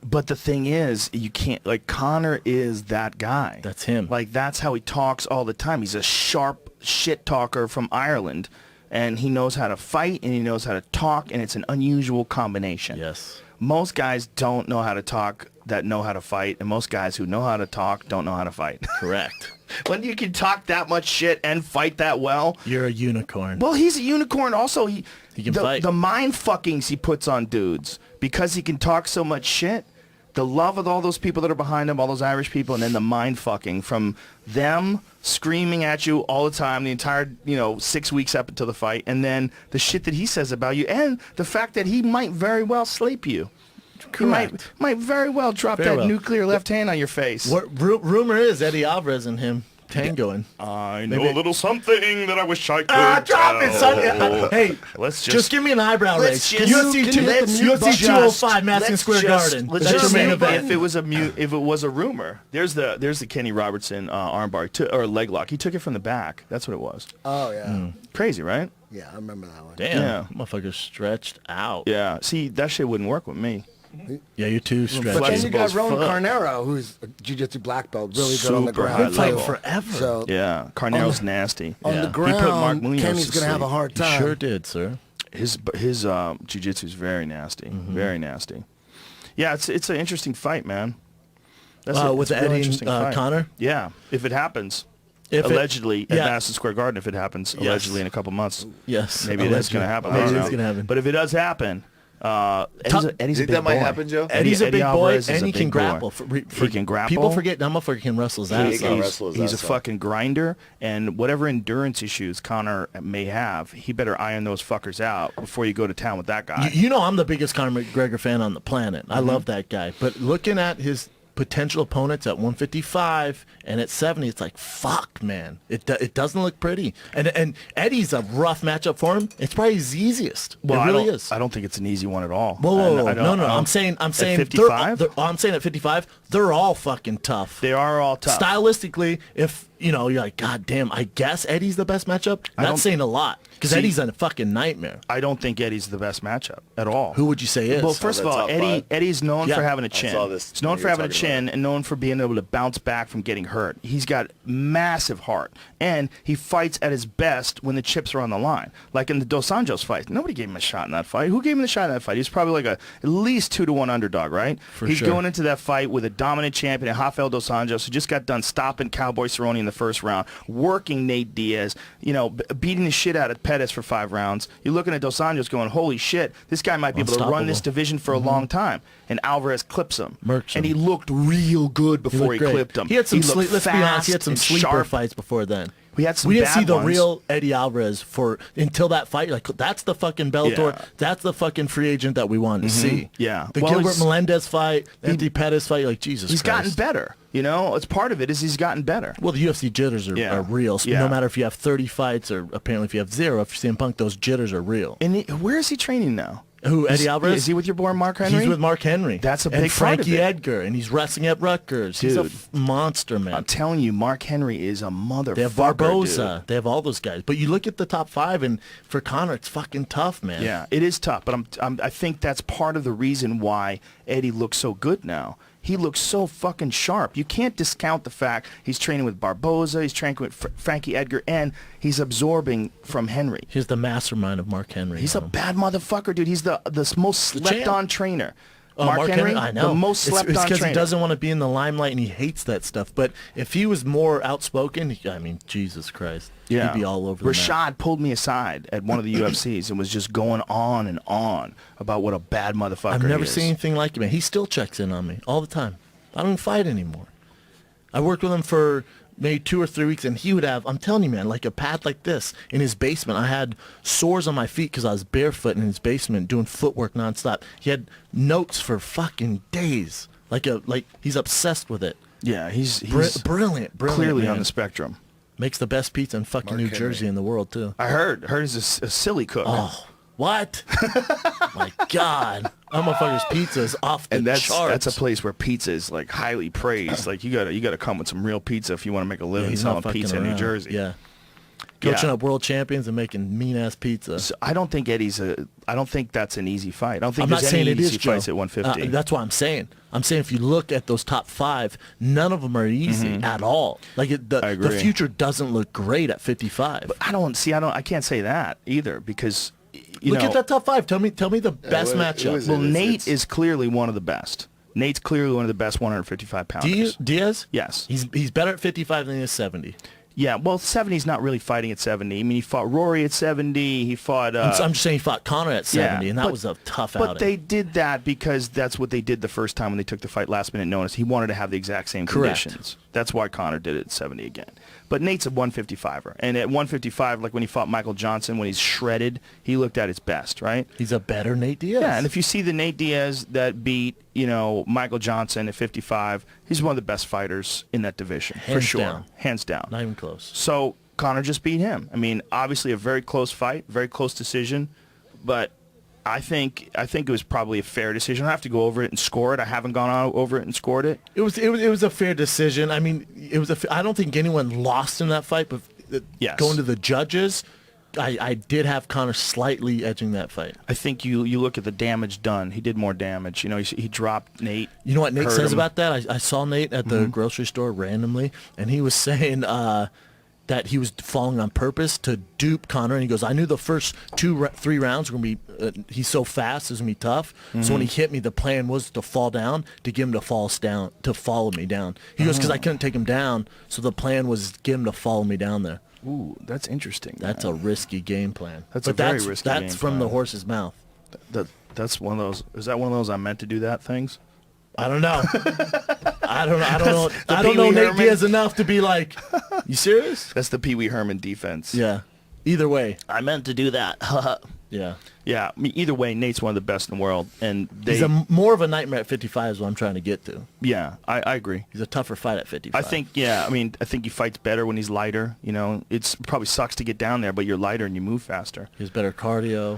But the thing is, you can't, like, Conor is that guy. That's him. Like, that's how he talks all the time. He's a sharp shit talker from Ireland, and he knows how to fight, and he knows how to talk, and it's an unusual combination. Yes. Most guys don't know how to talk that know how to fight, and most guys who know how to talk don't know how to fight. Correct. When you can talk that much shit and fight that well. You're a unicorn. Well, he's a unicorn. Also, He can fight. The mind fuckings he puts on dudes because he can talk so much shit. The love of all those people that are behind him, all those Irish people, and then the mind fucking from them screaming at you all the time, the entire, 6 weeks up until the fight, and then the shit that he says about you, and the fact that he might very well sleep you. Correct. He might very well drop nuclear left hand on your face. What rumor is Eddie Alvarez and him tangoing. I know a little something that I wish I could drop it, son. Hey, let's just give me an eyebrow raise. UFC 205, Madison Square Garden. Let's just say if it was a rumor. There's the Kenny Robertson armbar or leg lock. He took it from the back. That's what it was. Oh yeah. Crazy, right? Yeah, I remember that one. Damn. Yeah. Motherfucker stretched out. Yeah. See, that shit wouldn't work with me. Yeah, you too stretched. But then you got Flexible as Ronan fuck. Carnero, who's a jiu-jitsu black belt, really good on the Super ground. high Been fighting level. forever. So Yeah, Carnero's nasty. on Yeah. the He put Mark ground, Munoz Kenny's to gonna have a sleep. hard He time. sure did, sir. His jiu-jitsu is very nasty. Very nasty. Yeah, it's an interesting fight, man. With it's a really Eddie and interesting fight. Conor? Yeah, if it happens. If it- Allegedly at yeah. Madison Square Garden, if it happens, Yes. allegedly in a couple months. Yes. Maybe that's going to happen. I Maybe don't it's know. going to happen. But if it does happen, Eddie's a Think big that might boy. happen, Joe? Eddie's a big boy, Alvarez is and a he big can boy. grapple. He can grapple. People forget that motherfucker can wrestle his ass He can off. wrestle his He's a ass off. fucking grinder, and whatever endurance issues Conor may have, he better iron those fuckers out before you go to town with that guy. You know I'm the biggest Conor McGregor fan on the planet. I love that guy. But looking at his potential opponents at 155 and at 70, it's like, fuck, man. It doesn't look pretty. And Eddie's a rough matchup for him. It's probably his easiest. Well, it really is. I don't think it's an easy one at all. Whoa. I don't- No. I'm saying at 55? I'm saying at 55, they're all fucking tough. They are all tough. Stylistically, if you're like, God damn, I guess Eddie's the best matchup. don't- That's saying a lot because See- Eddie's a fucking nightmare. I don't think Eddie's the best matchup at all. Who would you say is? Well, first of the all, top five. Eddie's known Yeah. for having a I chin. saw this He's known when for you were having a talking about chin and known for being able to bounce back from getting hurt. He's got massive heart, and he fights at his best when the chips are on the line. Like in the Dos Anjos fight, nobody gave him a shot in that fight. Who gave him the shot in that fight? He's probably like at least 2-1 underdog, right? He's sure. going into that fight with a dominant champion, Rafael Dos Anjos, who just got done stopping Cowboy Cerrone in the first round, working Nate Diaz, beating the shit out of Pettis for 5 rounds. You're looking at Dos Anjos going, holy shit, this guy might be able to run this Unstoppable. division for a long time. And Alvarez clips him. Murks him. And he looked real good before looked he great. clipped him. He had some looked let's be honest, he had fast some and sleeper sharp. fights before then. We had some We didn't bad see the ones. real Eddie Alvarez until that fight. Like, that's the fucking Bellator. Yeah. That's the fucking free agent that we wanted to see. Yeah. The Well, Gilbert he's- Melendez fight, Anthony Pettis fight. Like, Jesus He's Christ. gotten better. It's part of it is he's gotten better. Well, the UFC jitters are real. So Yeah. no matter if you have 30 fights or apparently if you have 0, if you're CM Punk, those jitters are real. And where is he training now? Who, Eddie Alvarez? Is he with your boy Mark Henry? He's with Mark Henry. That's a and big part of Frankie it. Edgar, and he's wrestling at Rutgers. He's a Dude. monster, man. I'm telling you, Mark Henry is a motherfucker. They have Barboza. They have all those guys. But you look at the top 5, and for Conor, it's fucking tough, man. Yeah, it is tough, but I think that's part of the reason why Eddie looks so good now. He looks so fucking sharp. You can't discount the fact he's training with Barboza, he's training with Frankie Edgar, and he's absorbing from Henry. He's the mastermind of Mark Henry. He's a bad motherfucker, dude. He's the most slept-on trainer. Mark Henry, I know. The most It's slept-on because trainer. he doesn't want to be in the limelight and he hates that stuff. But if he was more outspoken, Jesus Christ, he'd be all over the map. Rashad pulled me aside at one of the UFCs and was just going on and on about what a bad motherfucker I've never he is. seen anything like him. He still checks in on me all the time. I don't fight anymore. I worked with him for maybe 2 or 3 weeks, and he would have, I'm telling you, man, like a pad like this in his basement. I had sores on my feet because I was barefoot in his basement doing footwork nonstop. He had notes for fucking days. Like he's obsessed with it. Yeah, he's brilliant, clearly man. on the spectrum. Makes the best pizza in fucking New Jersey in the world, too. I heard he's a silly cook. Oh, what? My God. That motherfucker's pizza is off the and that's charts. a place where pizza is like highly praised. Like you gotta come with some real pizza if you want to make a living He's not selling fucking pizza in New around. Jersey. Yeah. coaching Yeah. up world champions and making mean-ass pizza. So I don't think I don't think that's an easy fight. I don't think I'm not there's saying any it is, easy Joe. fights at 150. That's what I'm saying. I'm saying if you look at those top 5, none of them are easy at all. Like I the agree. future doesn't look great at 55. But I can't say that either because you Look know, at that top 5. Tell me the best matchup. was- Well, It's- Nate is clearly one of the best. Nate's clearly one of the best 155 pounders. Diaz? Yes. He's better at 55 than he is 70. Yeah, well, 70's not really fighting at 70. I mean, he fought Rory at 70. He fought. I'm just saying he fought Conor at 70, and that but- was a tough But outing. they did that because that's what they did the first time when they took the fight last minute notice. He wanted to have the exact same Correct. conditions. That's why Conor did it at 70 again. But Nate's a 155er. And at 155, like when he fought Michael Johnson, when he's shredded, he looked at his best, right? He's a better Nate Diaz. Yeah, and if you see the Nate Diaz that beat, Michael Johnson at 55, he's one of the best fighters in that division, for Hands sure. down. Hands down. Not even close. So Conor just beat him. I mean, obviously a very close fight, very close decision, but I think it was probably a fair decision. I have to go over it and score it. I haven't gone over it and scored it. It was a fair decision. I mean, I don't think anyone lost in that fight, but Yes. going to the judges, I did have Conor slightly edging that fight. I think you look at the damage done. He did more damage. He dropped Nate. You know what Nate hurt says him. about that? I saw Nate at the grocery store randomly, and he was saying that he was falling on purpose to dupe Conor. And he goes, I knew the first 3 rounds were going to be, he's so fast, it's going to be tough. So when he hit me, the plan was to fall down, to get him to follow me down. He goes, because I couldn't take him down, so the plan was get him to follow me down there. Ooh, that's interesting. That's a risky game plan. That's a very risky game That's from plan. the horse's mouth. That's one of those. Is that one of those I meant to do that things? I don't know. I don't know. the I don't Pee know Wee Nate Herman. Diaz enough to be like, you serious? That's the Pee Wee Herman defense. Yeah. Either way. I meant to do that. Yeah. Yeah. I mean, either way, Nate's one of the best in the world, and He's more of a nightmare at 55 is what I'm trying to get to. Yeah, I agree. He's a tougher fight at 55. I think he fights better when he's lighter. It's probably sucks to get down there, but you're lighter and you move faster. he has better cardio.